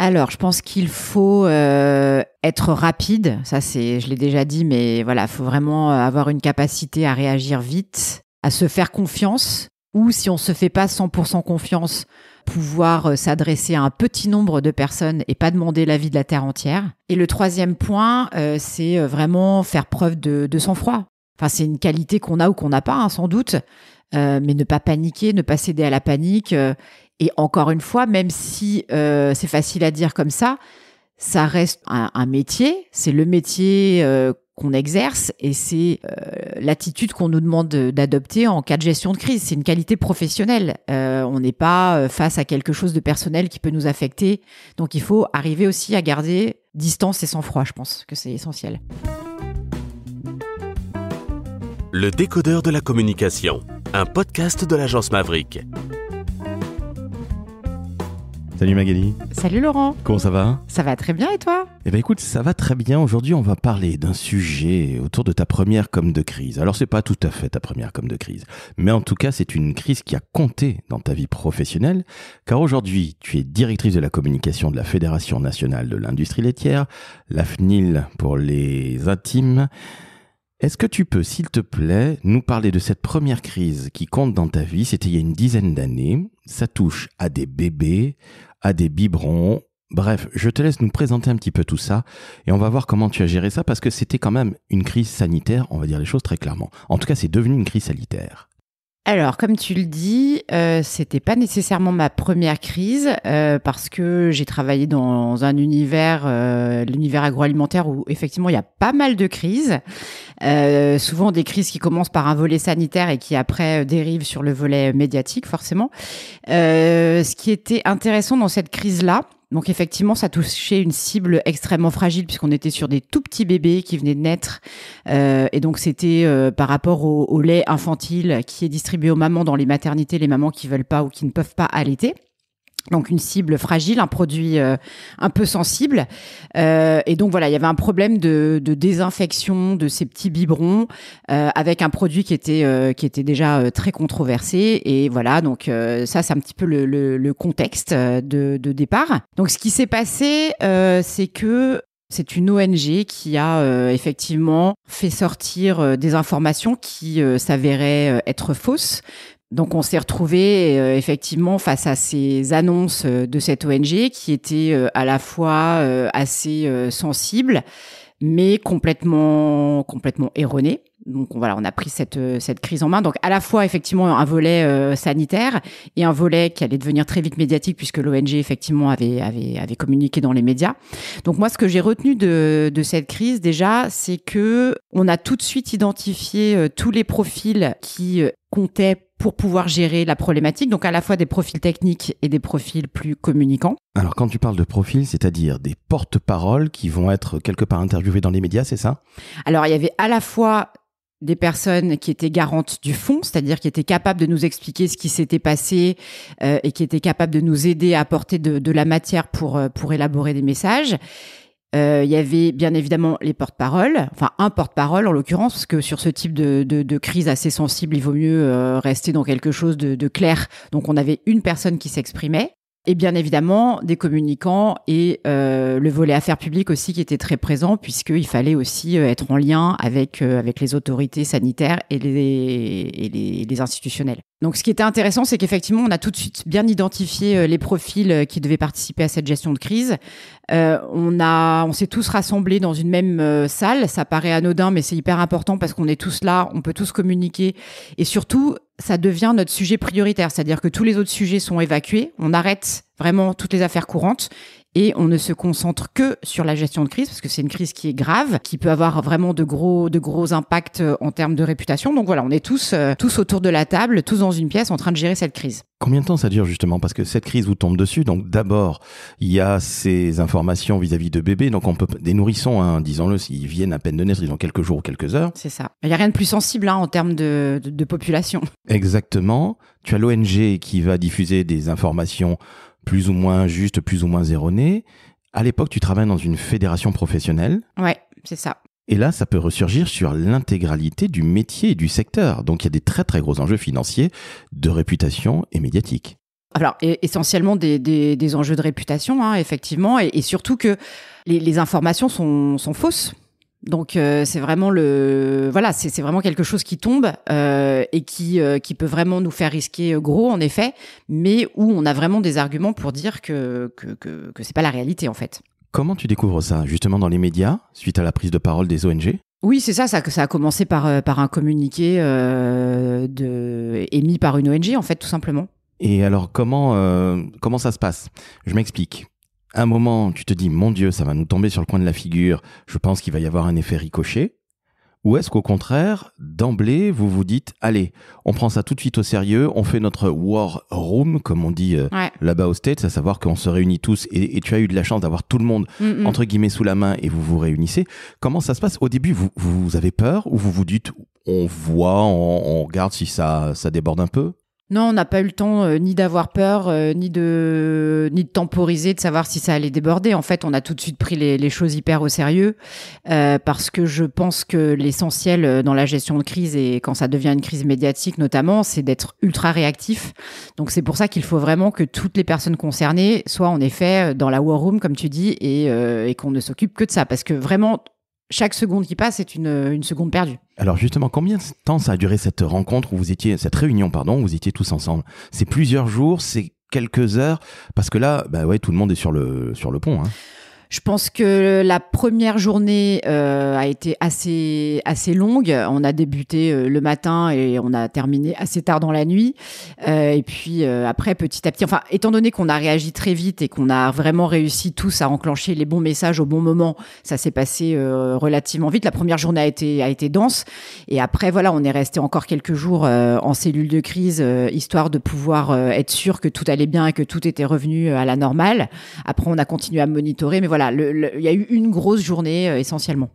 Alors, je pense qu'il faut être rapide. Ça, je l'ai déjà dit, mais voilà, il faut vraiment avoir une capacité à réagir vite, à se faire confiance, ou si on ne se fait pas 100% confiance, pouvoir s'adresser à un petit nombre de personnes et pas demander l'avis de la terre entière. Et le troisième point, c'est vraiment faire preuve de sang-froid. Enfin, c'est une qualité qu'on a ou qu'on n'a pas, sans doute, mais ne pas paniquer, ne pas céder à la panique. Et encore une fois, même si c'est facile à dire comme ça reste un métier. C'est le métier qu'on exerce et c'est l'attitude qu'on nous demande d'adopter en cas de gestion de crise. C'est une qualité professionnelle. On n'est pas face à quelque chose de personnel qui peut nous affecter. Donc, il faut arriver aussi à garder distance et sang-froid. Je pense que c'est essentiel. Le décodeur de la communication, un podcast de l'agence Maverick. Salut Magali. Salut Laurent. Comment ça va ? Ça va très bien et toi ? Eh bien écoute, ça va très bien. Aujourd'hui, on va parler d'un sujet autour de ta première com de crise. Alors c'est pas tout à fait ta première com de crise, mais en tout cas, c'est une crise qui a compté dans ta vie professionnelle, car aujourd'hui, tu es directrice de la communication de la Fédération nationale de l'industrie laitière, la FNIL pour les intimes. Est-ce que tu peux, s'il te plaît, nous parler de cette première crise qui compte dans ta vie ? C'était il y a une dizaine d'années. Ça touche à des bébés, à des biberons. Bref, je te laisse nous présenter un petit peu tout ça et on va voir comment tu as géré ça parce que c'était quand même une crise sanitaire, on va dire les choses très clairement. En tout cas, c'est devenu une crise sanitaire. Alors, comme tu le dis, c'était pas nécessairement ma première crise parce que j'ai travaillé dans un univers, l'univers agroalimentaire où effectivement il y a pas mal de crises. Souvent des crises qui commencent par un volet sanitaire et qui après dérivent sur le volet médiatique forcément. Ce qui était intéressant dans cette crise-là, donc effectivement, ça touchait une cible extrêmement fragile puisqu'on était sur des tout petits bébés qui venaient de naître. Et donc, c'était par rapport au lait infantile qui est distribué aux mamans dans les maternités, les mamans qui veulent pas ou qui ne peuvent pas allaiter. Donc, une cible fragile, un produit un peu sensible. Et donc, voilà, il y avait un problème de désinfection de ces petits biberons avec un produit qui était déjà très controversé. Et voilà, donc ça, c'est un petit peu le contexte de départ. Donc, ce qui s'est passé, c'est que c'est une ONG qui a effectivement fait sortir des informations qui s'avéraient être fausses. Donc, on s'est retrouvé effectivement face à ces annonces de cette ONG qui étaient à la fois assez sensibles, mais complètement erronées. Donc voilà, on a pris cette crise en main. Donc à la fois effectivement un volet sanitaire et un volet qui allait devenir très vite médiatique puisque l'ONG effectivement avait communiqué dans les médias. Donc moi, ce que j'ai retenu de cette crise déjà, c'est que on a tout de suite identifié tous les profils qui comptaient pour pouvoir gérer la problématique, donc à la fois des profils techniques et des profils plus communicants. Alors quand tu parles de profils, c'est-à-dire des porte-paroles qui vont être quelque part interviewés dans les médias, c'est ça ? Alors il y avait à la fois des personnes qui étaient garantes du fond, c'est-à-dire qui étaient capables de nous expliquer ce qui s'était passé et qui étaient capables de nous aider à apporter de la matière pour élaborer des messages. Il y avait bien évidemment les porte-paroles, enfin un porte-parole en l'occurrence, parce que sur ce type de crise assez sensible, il vaut mieux rester dans quelque chose de clair. Donc on avait une personne qui s'exprimait. Et bien évidemment, des communicants et le volet affaires publiques aussi qui était très présent puisqu'il fallait aussi être en lien avec les autorités sanitaires et les institutionnels. Donc, ce qui était intéressant, c'est qu'effectivement, on a tout de suite bien identifié les profils qui devaient participer à cette gestion de crise. On s'est tous rassemblés dans une même salle. Ça paraît anodin, mais c'est hyper important parce qu'on est tous là, on peut tous communiquer. Et surtout, ça devient notre sujet prioritaire. C'est-à-dire que tous les autres sujets sont évacués. On arrête vraiment toutes les affaires courantes. Et on ne se concentre que sur la gestion de crise, parce que c'est une crise qui est grave, qui peut avoir vraiment de gros impacts en termes de réputation. Donc voilà, on est tous autour de la table, tous dans une pièce en train de gérer cette crise. Combien de temps ça dure justement ? Parce que cette crise vous tombe dessus. Donc d'abord, il y a ces informations vis-à-vis de bébés. Donc on peut des nourrissons, disons-le, s'ils viennent à peine de naître, ils ont quelques jours ou quelques heures. C'est ça. Il n'y a rien de plus sensible en termes de population. Exactement. Tu as l'ONG qui va diffuser des informations plus ou moins justes, plus ou moins erronées. À l'époque, tu travailles dans une fédération professionnelle. Ouais, c'est ça. Et là, ça peut ressurgir sur l'intégralité du métier et du secteur. Donc, il y a des très, très gros enjeux financiers, de réputation et médiatiques. Alors, essentiellement des enjeux de réputation, hein, effectivement, et surtout que les informations sont fausses. Donc c'est vraiment c'est vraiment quelque chose qui tombe et qui peut vraiment nous faire risquer gros en effet, mais où on a vraiment des arguments pour dire que c'est pas la réalité en fait. Comment tu découvres ça? Justement dans les médias, suite à la prise de parole des ONG? Oui, c'est ça a commencé par un communiqué émis par une ONG en fait, tout simplement. Et alors comment ça se passe? Je m'explique. À un moment, tu te dis, mon Dieu, ça va nous tomber sur le coin de la figure, je pense qu'il va y avoir un effet ricochet. Ou est-ce qu'au contraire, d'emblée, vous vous dites, allez, on prend ça tout de suite au sérieux, on fait notre war room, comme on dit là-bas aux States, à savoir qu'on se réunit tous, et tu as eu de la chance d'avoir tout le monde, entre guillemets, sous la main, et vous vous réunissez. Comment ça se passe? Au début, vous avez peur, ou vous vous dites, on voit, on regarde si ça déborde un peu? Non, on n'a pas eu le temps ni d'avoir peur, ni de temporiser, de savoir si ça allait déborder. En fait, on a tout de suite pris les choses hyper au sérieux parce que je pense que l'essentiel dans la gestion de crise et quand ça devient une crise médiatique notamment, c'est d'être ultra réactif. Donc c'est pour ça qu'il faut vraiment que toutes les personnes concernées soient en effet dans la war room, comme tu dis, et qu'on ne s'occupe que de ça. Parce que vraiment, chaque seconde qui passe est une seconde perdue. Alors justement, combien de temps ça a duré cette réunion, cette réunion, où vous étiez tous ensemble? C'est plusieurs jours, c'est quelques heures? Parce que là, tout le monde est sur le pont. Hein. Je pense que la première journée a été assez longue. On a débuté le matin et on a terminé assez tard dans la nuit. Et puis après, petit à petit, enfin, étant donné qu'on a réagi très vite et qu'on a vraiment réussi tous à enclencher les bons messages au bon moment, ça s'est passé relativement vite. La première journée a été dense. Et après, voilà, on est resté encore quelques jours en cellule de crise, histoire de pouvoir être sûr que tout allait bien et que tout était revenu à la normale. Après, on a continué à monitorer, mais voilà, il y a eu une grosse journée essentiellement.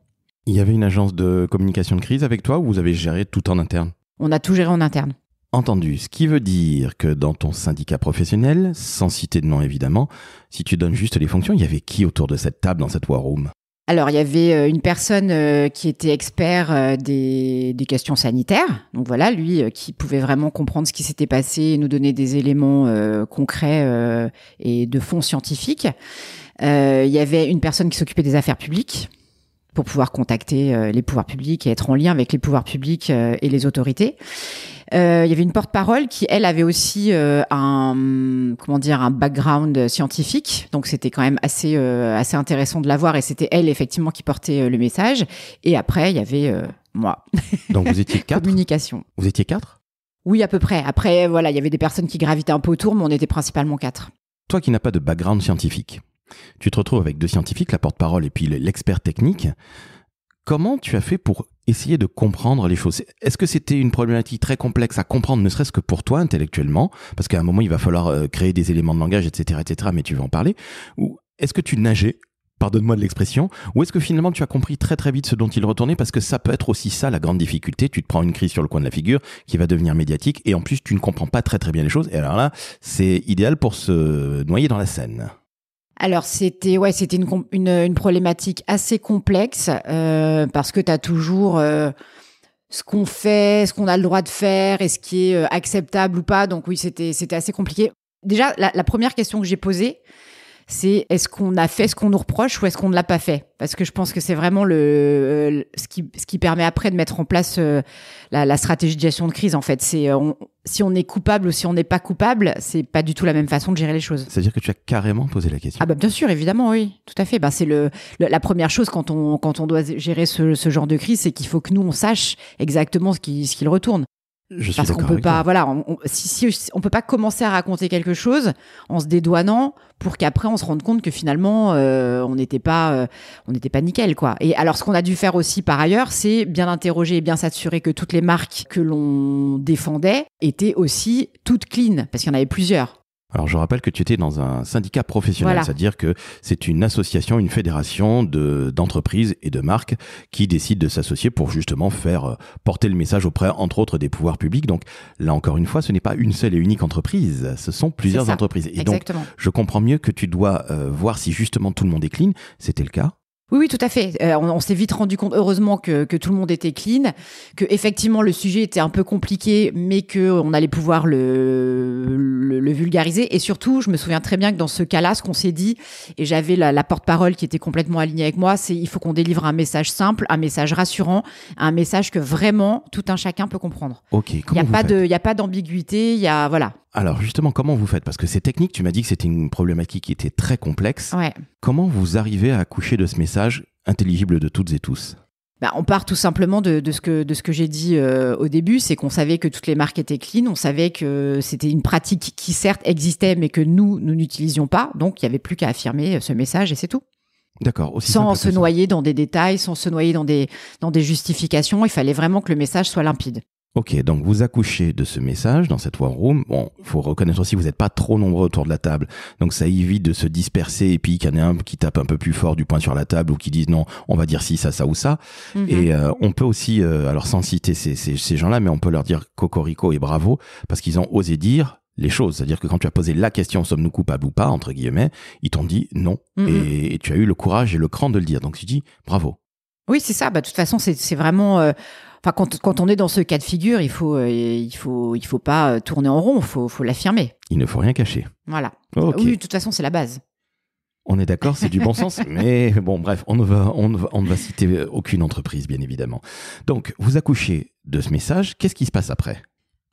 Il y avait une agence de communication de crise avec toi ou vous avez géré tout en interne? On a tout géré en interne. Entendu, ce qui veut dire que dans ton syndicat professionnel, sans citer de nom évidemment, si tu donnes juste les fonctions, il y avait qui autour de cette table dans cette war room? Alors, il y avait une personne qui était expert des questions sanitaires. Donc voilà, lui qui pouvait vraiment comprendre ce qui s'était passé et nous donner des éléments concrets et de fond scientifique. Il y avait une personne qui s'occupait des affaires publiques pour pouvoir contacter les pouvoirs publics et être en lien avec les pouvoirs publics et les autorités. Il y avait une porte-parole qui, elle, avait aussi un background scientifique. Donc, c'était quand même assez intéressant de la voir. Et c'était elle, effectivement, qui portait le message. Et après, il y avait moi. Donc, vous étiez 4 Communication. Vous étiez 4 Oui, à peu près. Après, voilà, il y avait des personnes qui gravitaient un peu autour, mais on était principalement 4. Toi qui n'as pas de background scientifique, tu te retrouves avec 2 scientifiques, la porte-parole et puis l'expert technique. Comment tu as fait pour essayer de comprendre les choses? Est-ce que c'était une problématique très complexe à comprendre, ne serait-ce que pour toi intellectuellement? Parce qu'à un moment, il va falloir créer des éléments de langage, etc., mais tu vas en parler. Ou est-ce que tu nageais? Pardonne-moi de l'expression. Ou est-ce que finalement, tu as compris très très vite ce dont il retournait? Parce que ça peut être aussi ça, la grande difficulté. Tu te prends une crise sur le coin de la figure qui va devenir médiatique et en plus, tu ne comprends pas très très bien les choses. Et alors là, c'est idéal pour se noyer dans la Seine. Alors c'était une problématique assez complexe parce que tu as toujours ce qu'on fait, ce qu'on a le droit de faire et ce qui est acceptable ou pas. Donc oui, c'était assez compliqué. Déjà, la première question que j'ai posée, c'est est-ce qu'on a fait ce qu'on nous reproche ou est-ce qu'on ne l'a pas fait? Parce que je pense que c'est vraiment ce qui permet après de mettre en place la stratégie de gestion de crise. En fait, c'est si on est coupable ou si on n'est pas coupable, c'est pas du tout la même façon de gérer les choses. C'est-à-dire que tu as carrément posé la question. Ah bah bien sûr, évidemment, oui, tout à fait. C'est la première chose quand on doit gérer ce genre de crise, c'est qu'il faut que nous on sache exactement ce qu'il retourne. Parce qu'on peut pas, on peut pas commencer à raconter quelque chose en se dédouanant pour qu'après on se rende compte que finalement on n'était pas nickel quoi. Et alors ce qu'on a dû faire aussi par ailleurs, c'est bien interroger et bien s'assurer que toutes les marques que l'on défendait étaient aussi toutes clean parce qu'il y en avait plusieurs. Alors, je rappelle que tu étais dans un syndicat professionnel, voilà. C'est-à-dire que c'est une association, une fédération d'entreprises et de marques qui décident de s'associer pour justement faire porter le message auprès, entre autres, des pouvoirs publics. Donc, là, encore une fois, ce n'est pas une seule et unique entreprise, ce sont plusieurs entreprises. Et exactement. donc, je comprends mieux que tu dois voir si justement tout le monde est clean. C'était le cas? Oui, tout à fait. On s'est vite rendu compte, heureusement, que tout le monde était clean, que effectivement le sujet était un peu compliqué, mais que on allait pouvoir le vulgariser. Et surtout, je me souviens très bien que dans ce cas-là, ce qu'on s'est dit, et j'avais la porte-parole qui était complètement alignée avec moi, c'est il faut qu'on délivre un message simple, un message rassurant, un message que vraiment tout un chacun peut comprendre. Ok, Il n'y a pas d'ambiguïté, voilà. Alors justement, comment vous faites? Parce que c'est technique, tu m'as dit que c'était une problématique qui était très complexe. Ouais. Comment vous arrivez à accoucher de ce message intelligible de toutes et tous? On part tout simplement de ce que j'ai dit au début, c'est qu'on savait que toutes les marques étaient clean, on savait que c'était une pratique qui certes existait, mais que nous n'utilisions pas, donc il n'y avait plus qu'à affirmer ce message et c'est tout. D'accord. Aussi sans simple se que ça. noyer dans des détails, sans se noyer dans des justifications, il fallait vraiment que le message soit limpide. Ok, donc vous accouchez de ce message dans cette war room. Bon, faut reconnaître aussi, vous n'êtes pas trop nombreux autour de la table, donc ça évite de se disperser et puis qu'il y en ait un qui tape un peu plus fort du poing sur la table ou qui dise non, on va dire ci, ça ou ça. Et on peut aussi, alors sans citer ces gens-là, mais on peut leur dire cocorico et bravo parce qu'ils ont osé dire les choses. C'est-à-dire que quand tu as posé la question, sommes-nous coupables ou pas, entre guillemets, ils t'ont dit non. Et tu as eu le courage et le cran de le dire. Donc tu dis bravo. Oui, c'est ça. De toute façon, c'est vraiment... quand on est dans ce cas de figure, il faut pas tourner en rond, faut l'affirmer. Il ne faut rien cacher. Voilà. Okay. Oui, de toute façon, c'est la base. On est d'accord, c'est du bon sens, mais bon, bref, on ne va citer aucune entreprise, bien évidemment. Donc, vous accouchez de ce message, qu'est-ce qui se passe après ?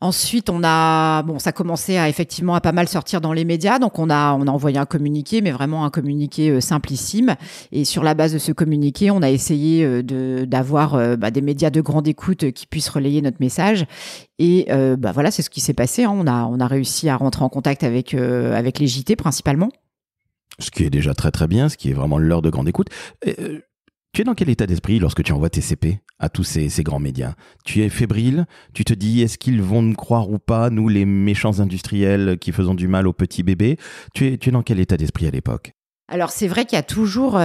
Ensuite, ça commençait effectivement à pas mal sortir dans les médias. Donc, on a envoyé un communiqué, mais vraiment un communiqué simplissime. Et sur la base de ce communiqué, on a essayé d'avoir des médias de grande écoute qui puissent relayer notre message. Et voilà, c'est ce qui s'est passé. Hein. On a réussi à rentrer en contact avec les JT principalement. Ce qui est déjà très très bien, ce qui est vraiment l'heure de grande écoute. Tu es dans quel état d'esprit lorsque tu envoies tes CP à tous ces grands médias ? Tu es fébrile ? Tu te dis, est-ce qu'ils vont nous croire ou pas, nous les méchants industriels qui faisons du mal aux petits bébés ? Tu es dans quel état d'esprit à l'époque ? Alors c'est vrai qu'il y a toujours dans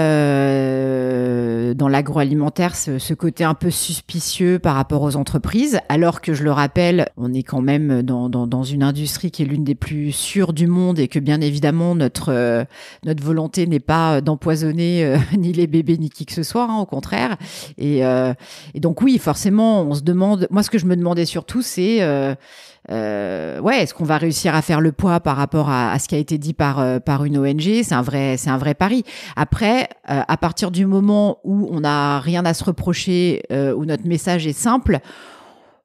l'agroalimentaire ce côté un peu suspicieux par rapport aux entreprises, alors que je le rappelle, on est quand même dans une industrie qui est l'une des plus sûres du monde et que bien évidemment notre volonté n'est pas d'empoisonner ni les bébés ni qui que ce soit, hein, au contraire. Et donc oui, forcément, on se demande. Moi, ce que je me demandais surtout, c'est est-ce qu'on va réussir à faire le poids par rapport à ce qui a été dit par une ONG ? C'est un vrai pari. Après, à partir du moment où on n'a rien à se reprocher, où notre message est simple,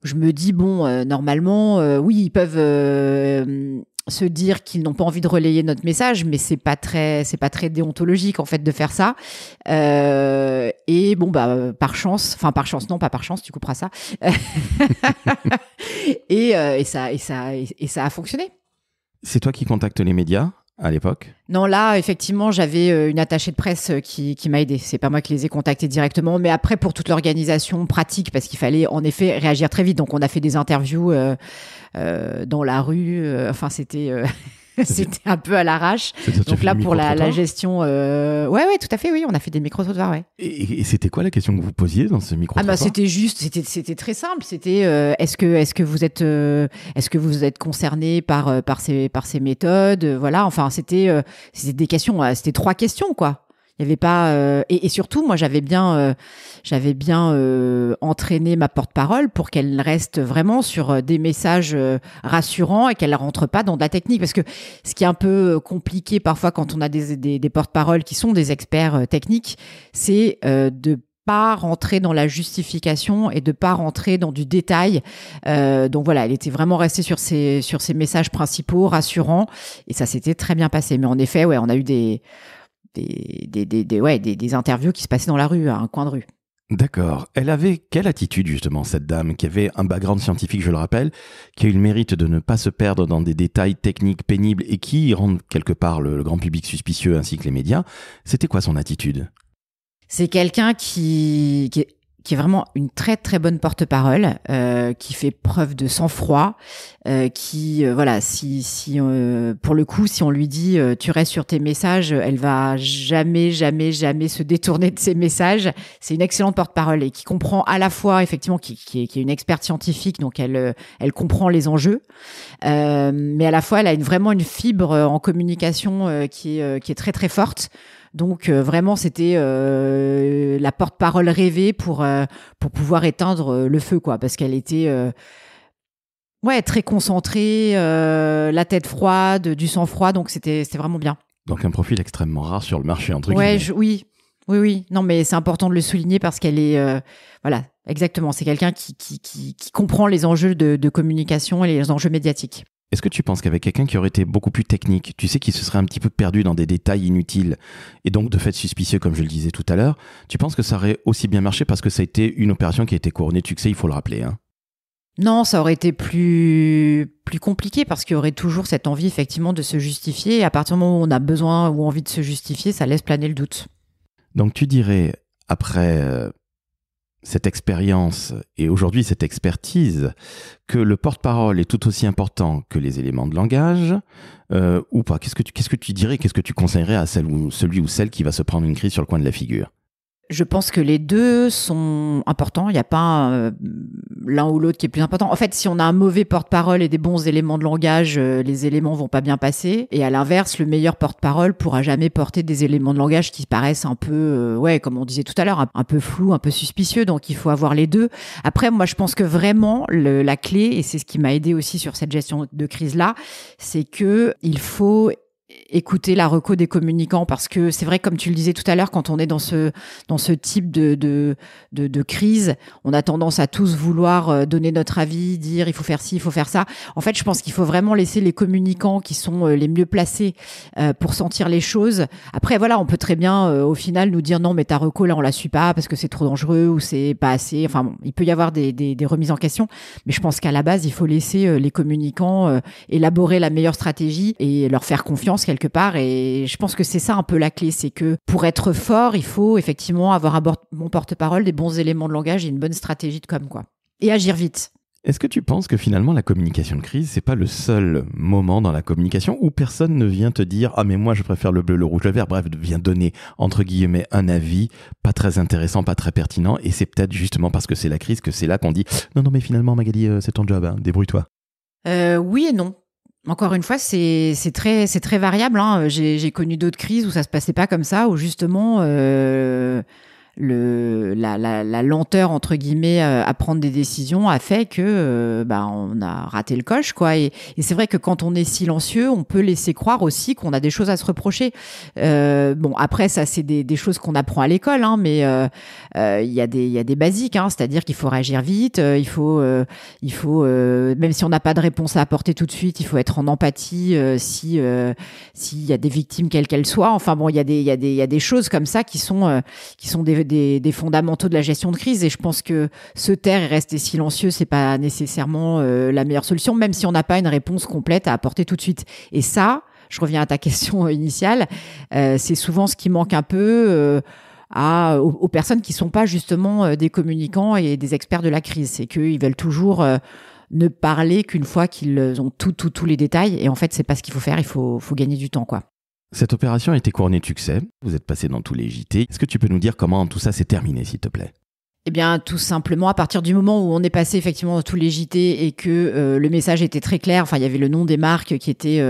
je me dis normalement, oui, ils peuvent se dire qu'ils n'ont pas envie de relayer notre message, mais c'est pas très déontologique en fait de faire ça. Et par chance, non pas par chance, tu couperas ça. et ça a fonctionné. C'est toi qui contactes les médias à l'époque ? Non, là, effectivement, j'avais une attachée de presse qui m'a aidée. C'est pas moi qui les ai contactés directement, mais après, pour toute l'organisation pratique, parce qu'il fallait en effet réagir très vite. Donc, on a fait des interviews dans la rue. C'était un peu à l'arrache. Donc là, pour la gestion... Ouais, tout à fait, oui. On a fait des micro-trottoirs, ouais. Et c'était quoi la question que vous posiez dans ce micro-trottoir ? C'était très simple. C'était est-ce que vous êtes concerné par ces méthodes ? Voilà, enfin, c'était des questions, c'était 3 questions, quoi. Il y avait pas et surtout moi j'avais bien entraîné ma porte-parole pour qu'elle reste vraiment sur des messages rassurants et qu'elle ne rentre pas dans de la technique, parce que ce qui est un peu compliqué parfois quand on a des porte-paroles qui sont des experts techniques, c'est de pas rentrer dans la justification et de pas rentrer dans du détail. Donc voilà, elle était vraiment restée sur ses messages principaux rassurants et ça s'était très bien passé. Mais en effet, ouais, on a eu des interviews qui se passaient dans la rue, à un coin de rue. D'accord. Elle avait quelle attitude, justement, cette dame, qui avait un background scientifique, je le rappelle, qui a eu le mérite de ne pas se perdre dans des détails techniques pénibles et qui rendent quelque part le grand public suspicieux ainsi que les médias. C'était quoi son attitude ? C'est quelqu'un qui est vraiment une très très bonne porte-parole, qui fait preuve de sang-froid, pour le coup, si on lui dit tu restes sur tes messages, elle va jamais se détourner de ses messages. C'est une excellente porte-parole et qui comprend à la fois effectivement qui est une experte scientifique, donc elle comprend les enjeux, mais à la fois elle a vraiment une fibre en communication qui est très très forte. Donc vraiment, c'était la porte-parole rêvée pour pouvoir éteindre le feu, quoi, parce qu'elle était très concentrée, la tête froide, du sang froid, donc c'était vraiment bien. Donc un profil extrêmement rare sur le marché, entre guillemets. Oui. Non, mais c'est important de le souligner parce qu'elle est... voilà, exactement. C'est quelqu'un qui comprend les enjeux de communication et les enjeux médiatiques. Est-ce que tu penses qu'avec quelqu'un qui aurait été beaucoup plus technique, tu sais, qui se serait un petit peu perdu dans des détails inutiles et donc de fait suspicieux, comme je le disais tout à l'heure, tu penses que ça aurait aussi bien marché parce que ça a été une opération qui a été couronnée de succès, il faut le rappeler, hein? Non, ça aurait été plus compliqué parce qu'il y aurait toujours cette envie effectivement de se justifier. Et à partir du moment où on a besoin ou envie de se justifier, ça laisse planer le doute. Donc tu dirais, après cette expérience et aujourd'hui cette expertise, que le porte-parole est tout aussi important que les éléments de langage ou pas? Qu'est-ce que tu dirais, qu'est-ce que tu conseillerais à celui ou celle qui va se prendre une crise sur le coin de la figure? Je pense que les deux sont importants. Il n'y a pas l'un ou l'autre qui est plus important. En fait, si on a un mauvais porte-parole et des bons éléments de langage, les éléments vont pas bien passer. Et à l'inverse, le meilleur porte-parole pourra jamais porter des éléments de langage qui paraissent un peu, comme on disait tout à l'heure, un peu flou, un peu suspicieux. Donc, il faut avoir les deux. Après, moi, je pense que vraiment, la clé, et c'est ce qui m'a aidé aussi sur cette gestion de crise-là, c'est que il faut écouter la reco des communicants, parce que c'est vrai, comme tu le disais tout à l'heure, quand on est dans ce type de crise, on a tendance à tous vouloir donner notre avis, dire il faut faire ci, il faut faire ça. En fait, je pense qu'il faut vraiment laisser les communicants qui sont les mieux placés pour sentir les choses. Après, voilà, on peut très bien au final nous dire non, mais ta reco là, on la suit pas parce que c'est trop dangereux ou c'est pas assez. Enfin bon, il peut y avoir des remises en question, mais je pense qu'à la base, il faut laisser les communicants élaborer la meilleure stratégie et leur faire confiance quelque part. Et je pense que c'est ça un peu la clé, c'est que pour être fort, il faut effectivement avoir un bon porte-parole, des bons éléments de langage et une bonne stratégie de com, quoi. Et agir vite. Est-ce que tu penses que finalement la communication de crise, c'est pas le seul moment dans la communication où personne ne vient te dire « Ah mais moi je préfère le bleu, le rouge, le vert », bref, vient donner entre guillemets un avis pas très intéressant, pas très pertinent, et c'est peut-être justement parce que c'est la crise que c'est là qu'on dit « Non mais finalement Magali, c'est ton job, hein, débrouille-toi ». Oui et non. Encore une fois, c'est très variable, hein. J'ai connu d'autres crises où ça se passait pas comme ça, où justement la lenteur entre guillemets à prendre des décisions a fait que on a raté le coche, quoi. Et c'est vrai que quand on est silencieux, on peut laisser croire aussi qu'on a des choses à se reprocher. Bon, après ça c'est des choses qu'on apprend à l'école, hein, mais il y a des basiques, hein, c'est-à-dire qu'il faut réagir vite, il faut même si on n'a pas de réponse à apporter tout de suite, il faut être en empathie s'il y a des victimes quelles qu'elles soient. Enfin bon, il y a des choses comme ça qui sont des fondamentaux de la gestion de crise, et je pense que se taire et rester silencieux, c'est pas nécessairement la meilleure solution, même si on n'a pas une réponse complète à apporter tout de suite. Et ça, je reviens à ta question initiale, c'est souvent ce qui manque un peu aux personnes qui sont pas justement des communicants et des experts de la crise. C'est qu'ils veulent toujours ne parler qu'une fois qu'ils ont tous les détails, et en fait c'est pas ce qu'il faut faire. Il faut gagner du temps, quoi. Cette opération a été couronnée de succès, vous êtes passé dans tous les JT. Est-ce que tu peux nous dire comment tout ça s'est terminé, s'il te plaît? Eh bien, tout simplement, à partir du moment où on est passé effectivement dans tous les JT et que le message était très clair, enfin, il y avait le nom des marques qui était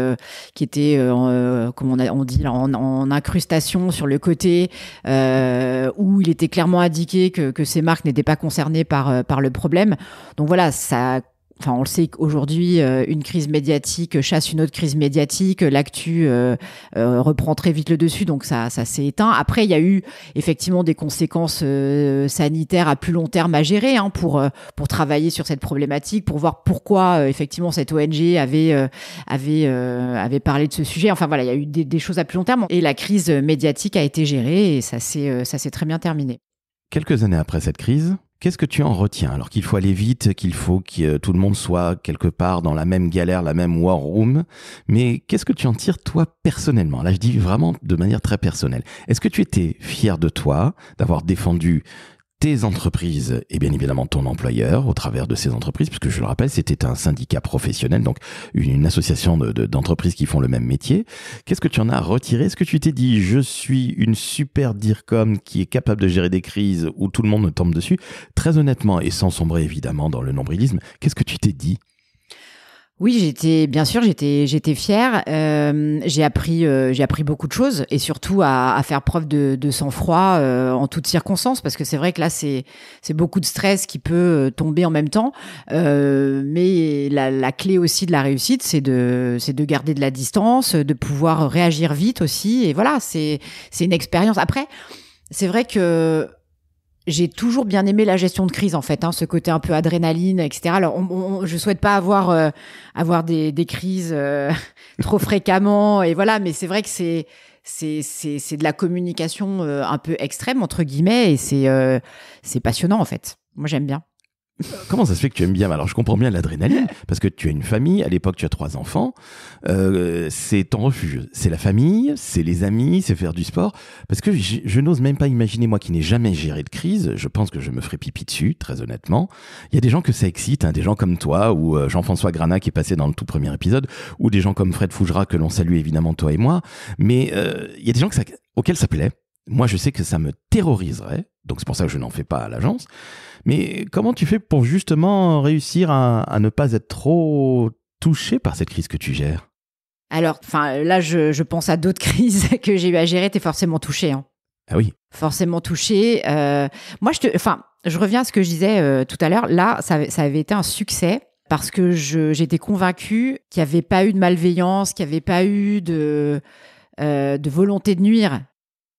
comme on dit là, en incrustation sur le côté, où il était clairement indiqué que ces marques n'étaient pas concernées par le problème. Donc voilà, ça. Enfin, on le sait qu'aujourd'hui, une crise médiatique chasse une autre crise médiatique. L'actu reprend très vite le dessus, donc ça s'est éteint. Après, il y a eu effectivement des conséquences sanitaires à plus long terme à gérer, hein, pour travailler sur cette problématique, pour voir pourquoi effectivement cette ONG avait parlé de ce sujet. Enfin voilà, il y a eu des choses à plus long terme, et la crise médiatique a été gérée et ça s'est très bien terminé. Quelques années après cette crise, qu'est-ce que tu en retiens? Alors qu'il faut aller vite, qu'il faut que tout le monde soit quelque part dans la même galère, la même war room, mais qu'est-ce que tu en tires toi personnellement? Là, je dis vraiment de manière très personnelle. Est-ce que tu étais fier de toi, d'avoir défendu tes entreprises et bien évidemment ton employeur au travers de ces entreprises, puisque je le rappelle, c'était un syndicat professionnel, donc une association d'entreprises qui font le même métier. Qu'est-ce que tu en as retiré? Est-ce que tu t'es dit, je suis une super DIRCOM qui est capable de gérer des crises où tout le monde me tombe dessus? Très honnêtement, et sans sombrer évidemment dans le nombrilisme, qu'est-ce que tu t'es dit? Oui, bien sûr, j'étais fière. J'ai appris beaucoup de choses et surtout à faire preuve de sang-froid en toutes circonstances, parce que c'est vrai que là, c'est beaucoup de stress qui peut tomber en même temps. Mais la clé aussi de la réussite, c'est de garder de la distance, de pouvoir réagir vite aussi. Et voilà, c'est une expérience. Après, c'est vrai que j'ai toujours bien aimé la gestion de crise, en fait, ce côté un peu adrénaline, etc. Alors, je souhaite pas avoir des crises trop fréquemment, et voilà. Mais c'est vrai que c'est de la communication un peu extrême, entre guillemets, et c'est passionnant, en fait. Moi, j'aime bien. Comment ça se fait que tu aimes bien? Alors, je comprends bien l'adrénaline, parce que tu as une famille, à l'époque, tu as 3 enfants. C'est ton refuge. C'est la famille, c'est les amis, c'est faire du sport. Parce que je n'ose même pas imaginer, moi qui n'ai jamais géré de crise, je pense que je me ferais pipi dessus, très honnêtement. Il y a des gens que ça excite, des gens comme toi, ou Jean-François Granat qui est passé dans le tout premier épisode, ou des gens comme Fred Fougera, que l'on salue évidemment, toi et moi. Mais il y a des gens auxquels ça plaît. Moi, je sais que ça me terroriserait, donc c'est pour ça que je n'en fais pas à l'agence. Mais comment tu fais pour justement réussir à ne pas être trop touché par cette crise que tu gères? Alors, là, je pense à d'autres crises que j'ai eu à gérer. T'es forcément touché, hein. Ah oui. Forcément touché. Moi, je reviens à ce que je disais tout à l'heure. Là, ça avait été un succès parce que j'étais convaincue qu'il n'y avait pas eu de malveillance, qu'il n'y avait pas eu de volonté de nuire.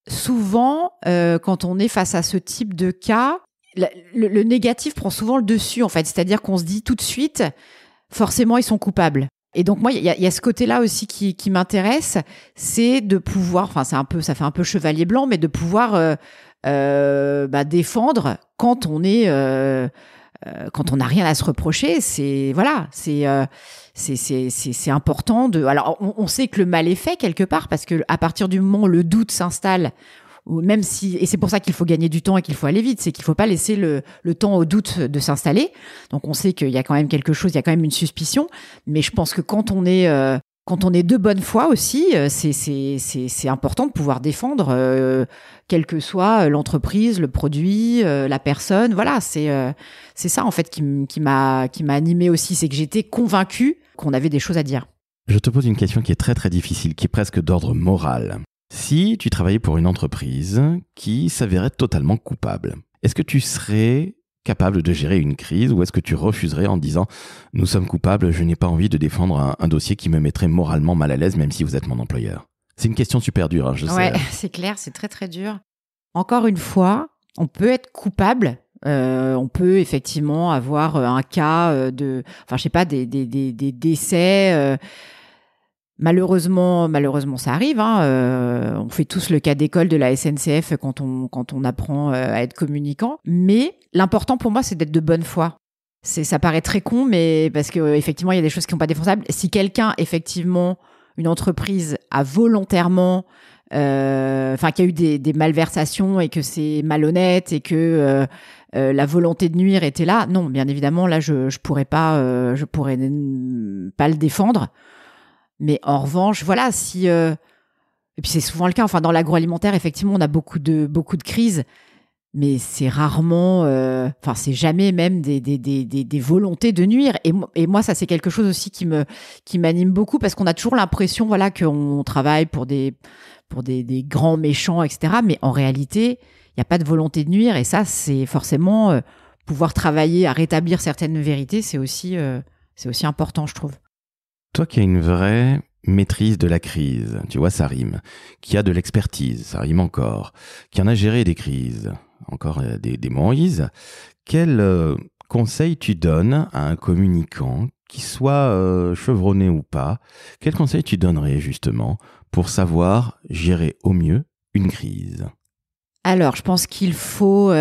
Souvent, quand on est face à ce type de cas, le négatif prend souvent le dessus, en fait. C'est-à-dire qu'on se dit tout de suite, forcément, ils sont coupables. Et donc, moi, il y a ce côté-là aussi qui m'intéresse, c'est de pouvoir, ça fait un peu chevalier blanc, mais de pouvoir défendre quand on n'a rien à se reprocher. C'est important de. Alors, on sait que le mal est fait quelque part, parce que à partir du moment où le doute s'installe, ou même si, et c'est pour ça qu'il faut gagner du temps et qu'il faut aller vite, c'est qu'il faut pas laisser le temps au doute de s'installer. Donc on sait qu'il y a quand même quelque chose, il y a quand même une suspicion, mais je pense que quand on est de bonne foi aussi, c'est important de pouvoir défendre quelle que soit l'entreprise, le produit, la personne. Voilà, c'est ça en fait qui m'a animée aussi, c'est que j'étais convaincue qu'on avait des choses à dire. Je te pose une question qui est très très difficile, qui est presque d'ordre moral. Si tu travaillais pour une entreprise qui s'avérait totalement coupable, est-ce que tu serais capable de gérer une crise, ou est-ce que tu refuserais en disant « Nous sommes coupables, je n'ai pas envie de défendre un dossier qui me mettrait moralement mal à l'aise, même si vous êtes mon employeur ». C'est une question super dure, je sais. Ouais, c'est clair, c'est très très dur. Encore une fois, on peut être coupable. On peut effectivement avoir un cas des décès. Malheureusement, ça arrive. On fait tous le cas d'école de la SNCF quand on apprend à être communicant. Mais l'important pour moi, c'est d'être de bonne foi. Ça paraît très con, mais parce que effectivement, il y a des choses qui sont pas défensables. Si quelqu'un, effectivement, une entreprise a volontairement, qu'il y a eu des malversations et que c'est malhonnête et que la volonté de nuire était là, non, bien évidemment, là, je pourrais pas le défendre. Mais en revanche, voilà, et puis c'est souvent le cas, dans l'agroalimentaire, effectivement, on a beaucoup de crises, mais c'est rarement, c'est jamais même des volontés de nuire. Et moi, ça, c'est quelque chose aussi qui m'anime beaucoup, parce qu'on a toujours l'impression, voilà, qu'on travaille pour des grands méchants, etc. Mais en réalité, il n'y a pas de volonté de nuire, et ça, c'est forcément pouvoir travailler à rétablir certaines vérités, c'est aussi important, je trouve. Toi qui as une vraie maîtrise de la crise, tu vois, ça rime, qui a de l'expertise, ça rime encore, qui en a géré des crises, encore des Moïse, quel conseil tu donnes à un communicant, qui soit chevronné ou pas, quel conseil tu donnerais justement pour savoir gérer au mieux une crise? Alors, je pense qu'il faut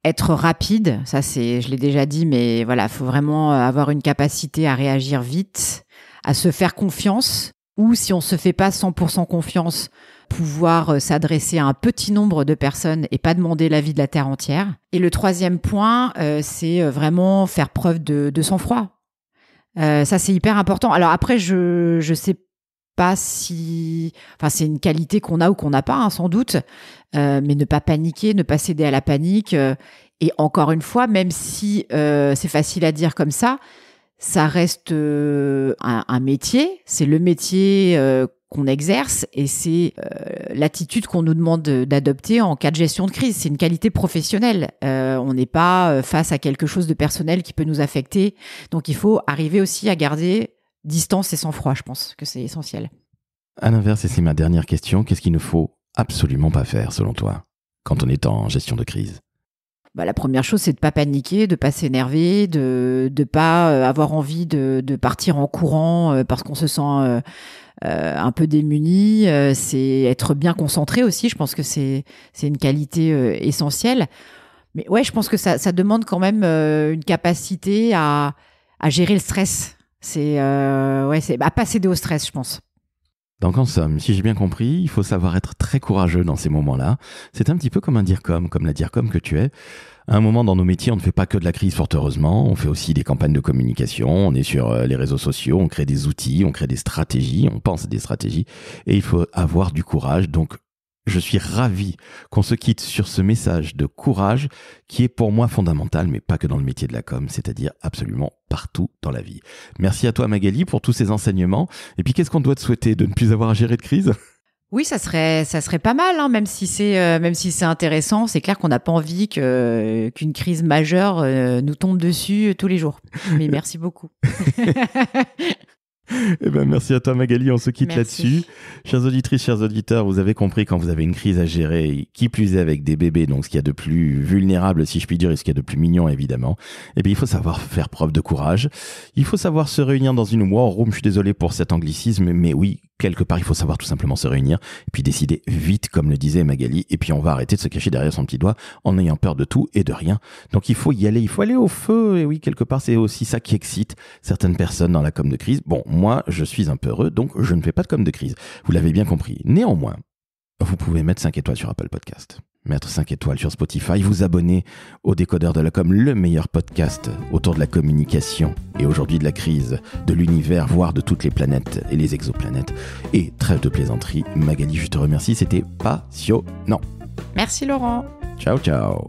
être rapide, ça je l'ai déjà dit, mais voilà, il faut vraiment avoir une capacité à réagir vite, à se faire confiance, ou si on ne se fait pas 100% confiance, pouvoir s'adresser à un petit nombre de personnes et pas demander l'avis de la terre entière. Et le troisième point, c'est vraiment faire preuve de sang-froid. Ça, c'est hyper important. Alors après, je sais pas si... c'est une qualité qu'on a ou qu'on n'a pas, sans doute. Mais ne pas paniquer, ne pas céder à la panique. Et encore une fois, même si c'est facile à dire comme ça, ça reste un métier. C'est le métier qu'on exerce et c'est l'attitude qu'on nous demande d'adopter en cas de gestion de crise. C'est une qualité professionnelle. On n'est pas face à quelque chose de personnel qui peut nous affecter. Donc, il faut arriver aussi à garder distance et sang-froid. Je pense que c'est essentiel. À l'inverse, et c'est ma dernière question, qu'est-ce qu'il ne faut absolument pas faire, selon toi, quand on est en gestion de crise ? La première chose, c'est de pas paniquer, de pas s'énerver, de pas avoir envie de partir en courant parce qu'on se sent un peu démuni. C'est être bien concentré aussi. Je pense que c'est une qualité essentielle. Mais ouais, je pense que ça demande quand même une capacité à gérer le stress. C'est à pas céder au stress, je pense. Donc en somme, si j'ai bien compris, il faut savoir être très courageux dans ces moments-là. C'est un petit peu comme un DIRCOM, comme la DIRCOM que tu es. À un moment dans nos métiers, on ne fait pas que de la crise, fort heureusement. On fait aussi des campagnes de communication, on est sur les réseaux sociaux, on crée des outils, on crée des stratégies, on pense à des stratégies. Et il faut avoir du courage. Donc je suis ravi qu'on se quitte sur ce message de courage qui est pour moi fondamental, mais pas que dans le métier de la com, c'est-à-dire absolument partout dans la vie. Merci à toi Magali pour tous ces enseignements. Et puis qu'est-ce qu'on doit te souhaiter ? De ne plus avoir à gérer de crise ? Oui, ça serait pas mal, hein, même si c'est intéressant. C'est clair qu'on n'a pas envie qu'une crise majeure nous tombe dessus tous les jours. Mais merci beaucoup. Eh ben, merci à toi Magali, on se quitte là-dessus. Chères auditrices, chers auditeurs, vous avez compris, quand vous avez une crise à gérer, qui plus est avec des bébés, donc ce qu'il y a de plus vulnérable si je puis dire, et ce qu'il y a de plus mignon évidemment, eh bien il faut savoir faire preuve de courage. Il faut savoir se réunir dans une war room, je suis désolé pour cet anglicisme, mais oui, quelque part il faut savoir tout simplement se réunir et puis décider vite comme le disait Magali, et puis on va arrêter de se cacher derrière son petit doigt en ayant peur de tout et de rien. Donc il faut y aller, il faut aller au feu, et oui, quelque part c'est aussi ça qui excite certaines personnes dans la com de crise. Bon, moi je suis un peu heureux, donc je ne fais pas de com de crise, vous l'avez bien compris. Néanmoins, vous pouvez mettre 5 étoiles sur Apple Podcast, mettre 5 étoiles sur Spotify, vous abonner au Décodeur de la com, le meilleur podcast autour de la communication et aujourd'hui de la crise, de l'univers, voire de toutes les planètes et les exoplanètes. Et trêve de plaisanterie, Magali, je te remercie, c'était passionnant. Merci Laurent. Ciao, ciao.